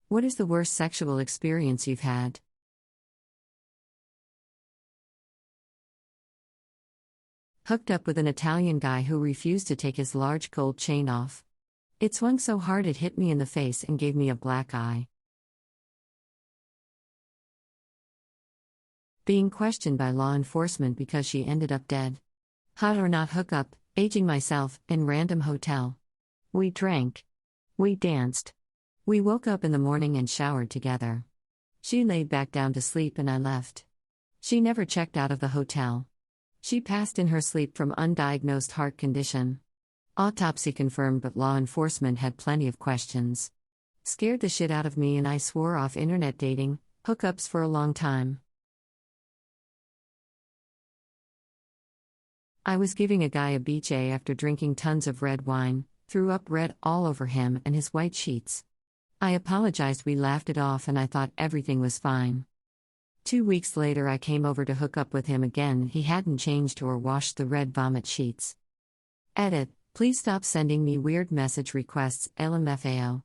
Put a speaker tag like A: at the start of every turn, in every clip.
A: What is the worst sexual experience you've had? Hooked up with an Italian guy who refused to take his large gold chain off. It swung so hard it hit me in the face and gave me a black eye. Being questioned by law enforcement because she ended up dead. Hot or not hookup, aging myself, in random hotel. We drank. We danced. We woke up in the morning and showered together. She laid back down to sleep and I left. She never checked out of the hotel. She passed in her sleep from undiagnosed heart condition. Autopsy confirmed, but law enforcement had plenty of questions. Scared the shit out of me and I swore off internet dating, hookups for a long time. I was giving a guy a BJ after drinking tons of red wine, threw up red all over him and his white sheets. I apologized, we laughed it off and I thought everything was fine. 2 weeks later I came over to hook up with him again. He hadn't changed or washed the red vomit sheets. Edit, please stop sending me weird message requests, LMFAO.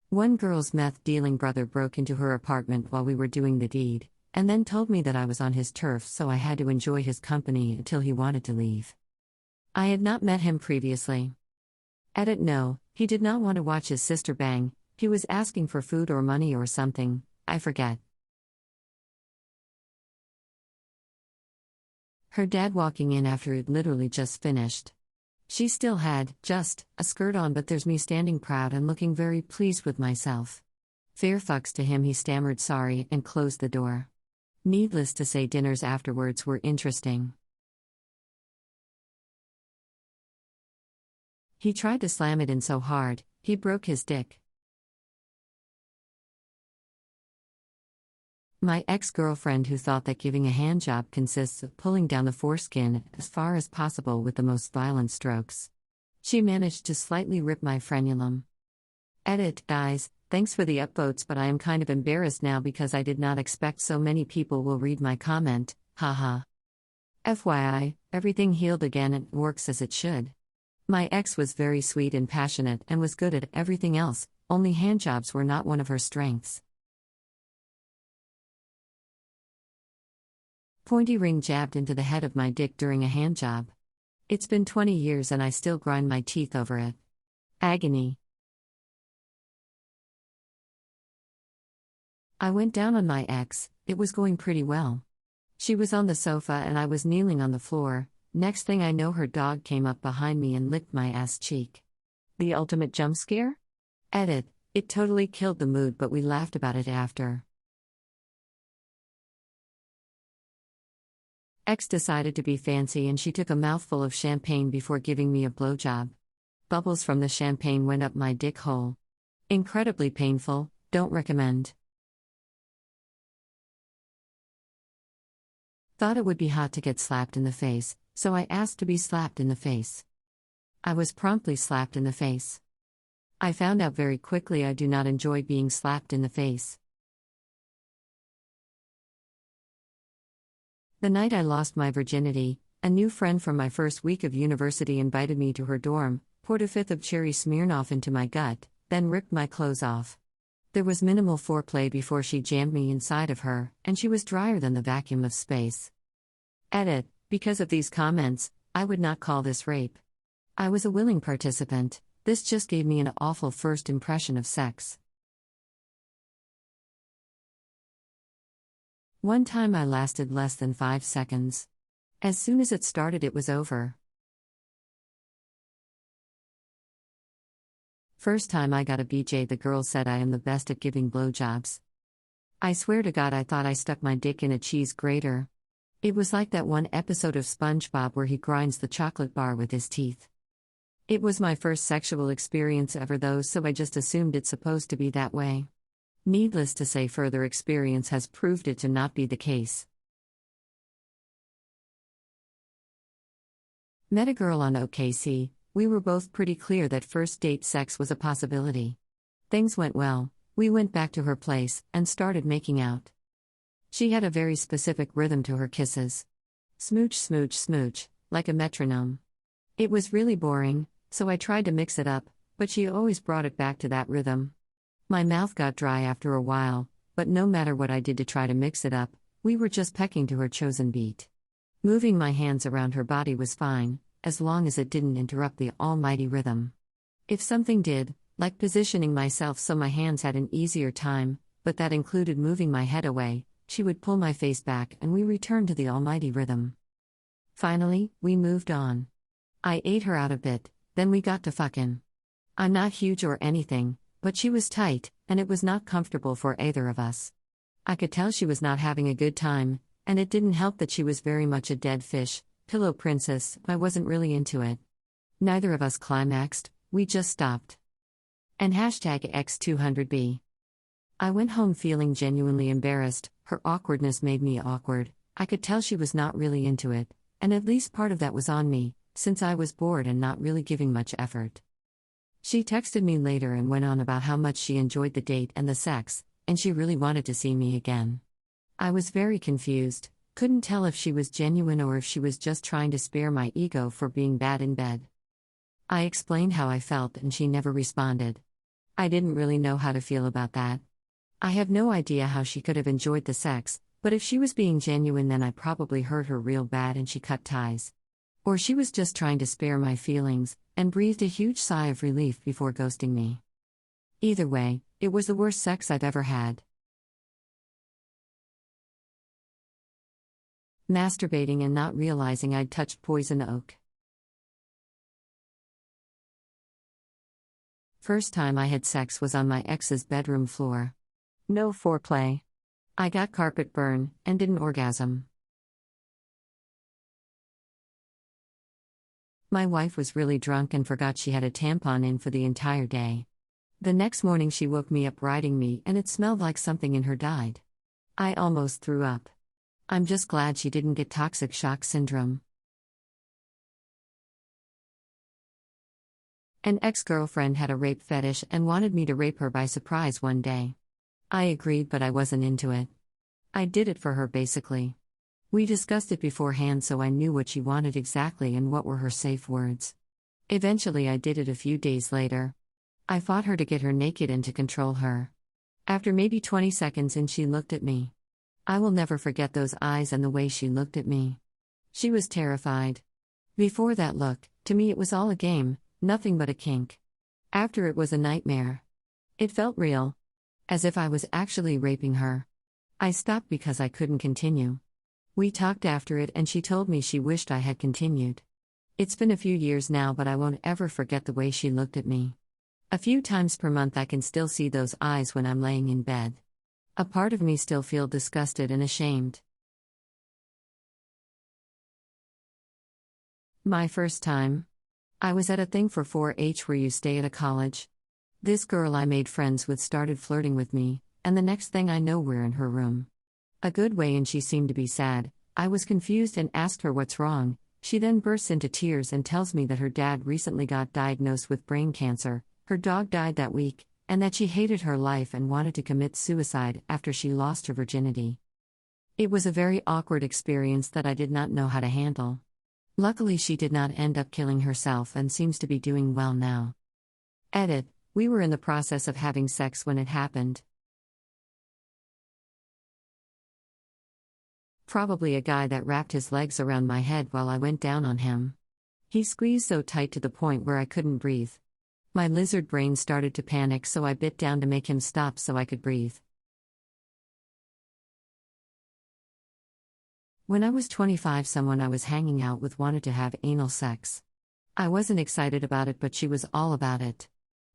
A: One girl's meth-dealing brother broke into her apartment while we were doing the deed, and then told me that I was on his turf, so I had to enjoy his company until he wanted to leave. I had not met him previously. Edit, no, he did not want to watch his sister bang. He was asking for food or money or something, I forget. Her dad walking in after it literally just finished. She still had, just, a skirt on, but there's me standing proud and looking very pleased with myself. Fair fucks to him, he stammered sorry and closed the door. Needless to say, dinners afterwards were interesting. He tried to slam it in so hard, he broke his dick. My ex-girlfriend, who thought that giving a handjob consists of pulling down the foreskin as far as possible with the most violent strokes. She managed to slightly rip my frenulum. Edit, guys, thanks for the upvotes, but I am kind of embarrassed now because I did not expect so many people will read my comment, haha. FYI, everything healed again and works as it should. My ex was very sweet and passionate and was good at everything else, only handjobs were not one of her strengths. Pointy ring jabbed into the head of my dick during a handjob. It's been 20 years and I still grind my teeth over it. Agony. I went down on my ex, it was going pretty well. She was on the sofa and I was kneeling on the floor. Next thing I know, her dog came up behind me and licked my ass cheek. The ultimate jump scare? Edit, it totally killed the mood, but we laughed about it after. Ex decided to be fancy and she took a mouthful of champagne before giving me a blowjob. Bubbles from the champagne went up my dick hole. Incredibly painful, don't recommend. Thought it would be hot to get slapped in the face, so I asked to be slapped in the face. I was promptly slapped in the face. I found out very quickly I do not enjoy being slapped in the face. The night I lost my virginity, a new friend from my first week of university invited me to her dorm, poured a fifth of cherry Smirnoff into my gut, then ripped my clothes off. There was minimal foreplay before she jammed me inside of her, and she was drier than the vacuum of space. Edit, because of these comments, I would not call this rape. I was a willing participant, this just gave me an awful first impression of sex. One time I lasted less than 5 seconds. As soon as it started, it was over. First time I got a BJ, the girl said I am the best at giving blowjobs. I swear to God I thought I stuck my dick in a cheese grater. It was like that one episode of SpongeBob where he grinds the chocolate bar with his teeth. It was my first sexual experience ever though, so I just assumed it's supposed to be that way. Needless to say, further experience has proved it to not be the case. Met a girl on OKC, we were both pretty clear that first date sex was a possibility. Things went well, we went back to her place, and started making out. She had a very specific rhythm to her kisses. Smooch, smooch, smooch, like a metronome. It was really boring, so I tried to mix it up, but she always brought it back to that rhythm. My mouth got dry after a while, but no matter what I did to try to mix it up, we were just pecking to her chosen beat. Moving my hands around her body was fine, as long as it didn't interrupt the almighty rhythm. If something did, like positioning myself so my hands had an easier time, but that included moving my head away, she would pull my face back and we returned to the almighty rhythm. Finally, we moved on. I ate her out a bit, then we got to fucking. I'm not huge or anything, but she was tight, and it was not comfortable for either of us. I could tell she was not having a good time, and it didn't help that she was very much a dead fish, pillow princess. I wasn't really into it. Neither of us climaxed, we just stopped. And #X200B. I went home feeling genuinely embarrassed. Her awkwardness made me awkward. I could tell she was not really into it, and at least part of that was on me, since I was bored and not really giving much effort. She texted me later and went on about how much she enjoyed the date and the sex, and she really wanted to see me again. I was very confused, couldn't tell if she was genuine or if she was just trying to spare my ego for being bad in bed. I explained how I felt and she never responded. I didn't really know how to feel about that. I have no idea how she could have enjoyed the sex, but if she was being genuine then I probably hurt her real bad and she cut ties. Or she was just trying to spare my feelings, and breathed a huge sigh of relief before ghosting me. Either way, it was the worst sex I've ever had. Masturbating and not realizing I'd touched poison oak. First time I had sex was on my ex's bedroom floor. No foreplay. I got carpet burn, and didn't orgasm. My wife was really drunk and forgot she had a tampon in for the entire day. The next morning she woke me up riding me and it smelled like something in her died. I almost threw up. I'm just glad she didn't get toxic shock syndrome. An ex-girlfriend had a rape fetish and wanted me to rape her by surprise one day. I agreed, but I wasn't into it. I did it for her basically. We discussed it beforehand so I knew what she wanted exactly and what were her safe words. Eventually I did it a few days later. I fought her to get her naked and to control her. After maybe 20 seconds in she looked at me. I will never forget those eyes and the way she looked at me. She was terrified. Before that look, to me it was all a game, nothing but a kink. After it was a nightmare. It felt real. As if I was actually raping her. I stopped because I couldn't continue. We talked after it and she told me she wished I had continued. It's been a few years now, but I won't ever forget the way she looked at me. A few times per month I can still see those eyes when I'm laying in bed. A part of me still feels disgusted and ashamed. My first time. I was at a thing for 4-H where you stay at a college. This girl I made friends with started flirting with me, and the next thing I know we're in her room. A good way, and she seemed to be sad. I was confused and asked her what's wrong. She then bursts into tears and tells me that her dad recently got diagnosed with brain cancer, her dog died that week, and that she hated her life and wanted to commit suicide after she lost her virginity. It was a very awkward experience that I did not know how to handle. Luckily she did not end up killing herself and seems to be doing well now. Edit: we were in the process of having sex when it happened. Probably a guy that wrapped his legs around my head while I went down on him. He squeezed so tight to the point where I couldn't breathe. My lizard brain started to panic, so I bit down to make him stop so I could breathe. When I was 25, someone I was hanging out with wanted to have anal sex. I wasn't excited about it, but she was all about it.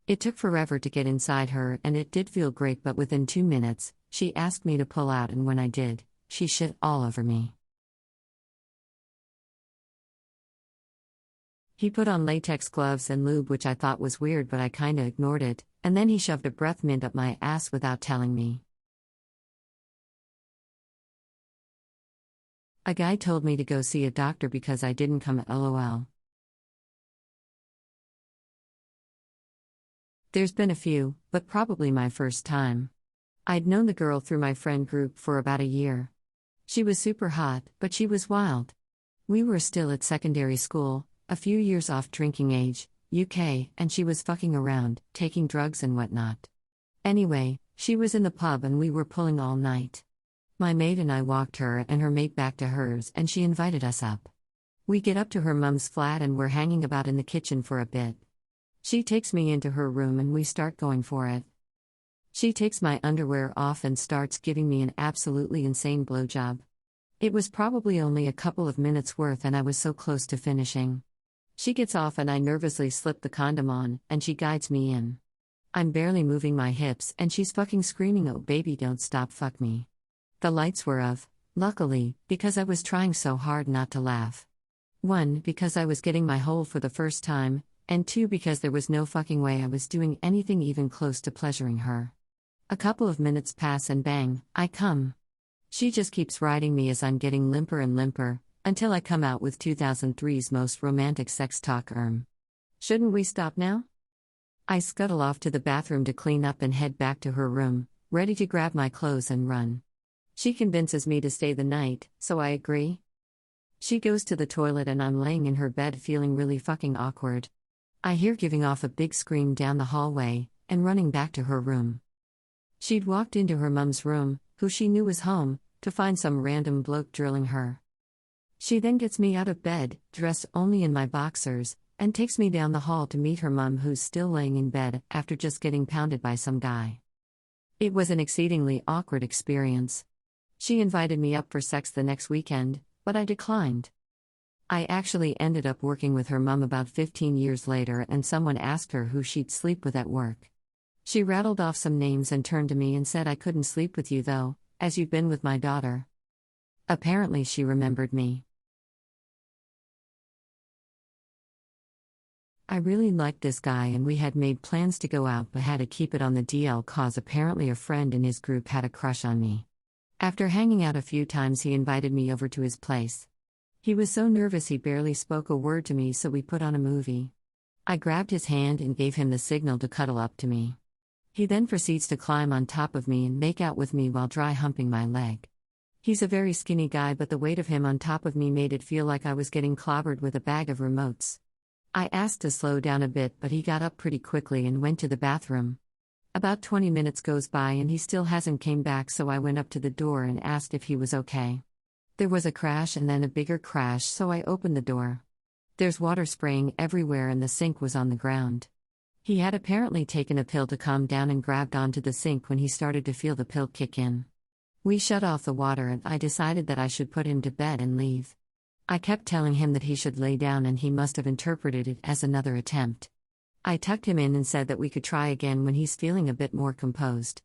A: It took forever to get inside her, and it did feel great, but within 2 minutes, she asked me to pull out, and when I did, she shit all over me. He put on latex gloves and lube, which I thought was weird, but I kinda ignored it, and then he shoved a breath mint up my ass without telling me. A guy told me to go see a doctor because I didn't come, lol. There's been a few, but probably my first time. I'd known the girl through my friend group for about a year. She was super hot, but she was wild. We were still at secondary school, a few years off drinking age, UK, and she was fucking around, taking drugs and whatnot. Anyway, she was in the pub and we were pulling all night. My maid and I walked her and her mate back to hers and she invited us up. We get up to her mum's flat and we're hanging about in the kitchen for a bit. She takes me into her room and we start going for it. She takes my underwear off and starts giving me an absolutely insane blowjob. It was probably only a couple of minutes worth and I was so close to finishing. She gets off and I nervously slip the condom on, and she guides me in. I'm barely moving my hips and she's fucking screaming, "Oh baby, don't stop, fuck me." The lights were off, luckily, because I was trying so hard not to laugh. 1, because I was getting my hole for the first time, and 2, because there was no fucking way I was doing anything even close to pleasuring her. A couple of minutes pass and bang, I come. She just keeps riding me as I'm getting limper and limper, until I come out with 2003's most romantic sex talk. Shouldn't we stop now? I scuttle off to the bathroom to clean up and head back to her room, ready to grab my clothes and run. She convinces me to stay the night, so I agree. She goes to the toilet and I'm laying in her bed feeling really fucking awkward. I hear giving off a big scream down the hallway, and running back to her room. She'd walked into her mum's room, who she knew was home, to find some random bloke drilling her. She then gets me out of bed, dressed only in my boxers, and takes me down the hall to meet her mum, who's still laying in bed after just getting pounded by some guy. It was an exceedingly awkward experience. She invited me up for sex the next weekend, but I declined. I actually ended up working with her mum about 15 years later, and someone asked her who she'd sleep with at work. She rattled off some names and turned to me and said, "I couldn't sleep with you though, as you've been with my daughter." Apparently she remembered me. I really liked this guy and we had made plans to go out but had to keep it on the DL cause apparently a friend in his group had a crush on me. After hanging out a few times he invited me over to his place. He was so nervous he barely spoke a word to me, so we put on a movie. I grabbed his hand and gave him the signal to cuddle up to me. He then proceeds to climb on top of me and make out with me while dry humping my leg. He's a very skinny guy, but the weight of him on top of me made it feel like I was getting clobbered with a bag of remotes. I asked to slow down a bit, but he got up pretty quickly and went to the bathroom. About 20 minutes goes by and he still hasn't came back, so I went up to the door and asked if he was okay. There was a crash and then a bigger crash, so I opened the door. There's water spraying everywhere and the sink was on the ground. He had apparently taken a pill to calm down and grabbed onto the sink when he started to feel the pill kick in. We shut off the water and I decided that I should put him to bed and leave. I kept telling him that he should lay down and he must have interpreted it as another attempt. I tucked him in and said that we could try again when he's feeling a bit more composed.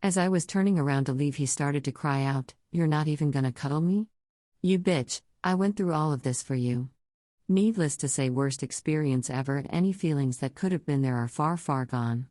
A: As I was turning around to leave, he started to cry out, "You're not even gonna cuddle me? You bitch, I went through all of this for you." Needless to say, worst experience ever, and any feelings that could have been there are far, far gone.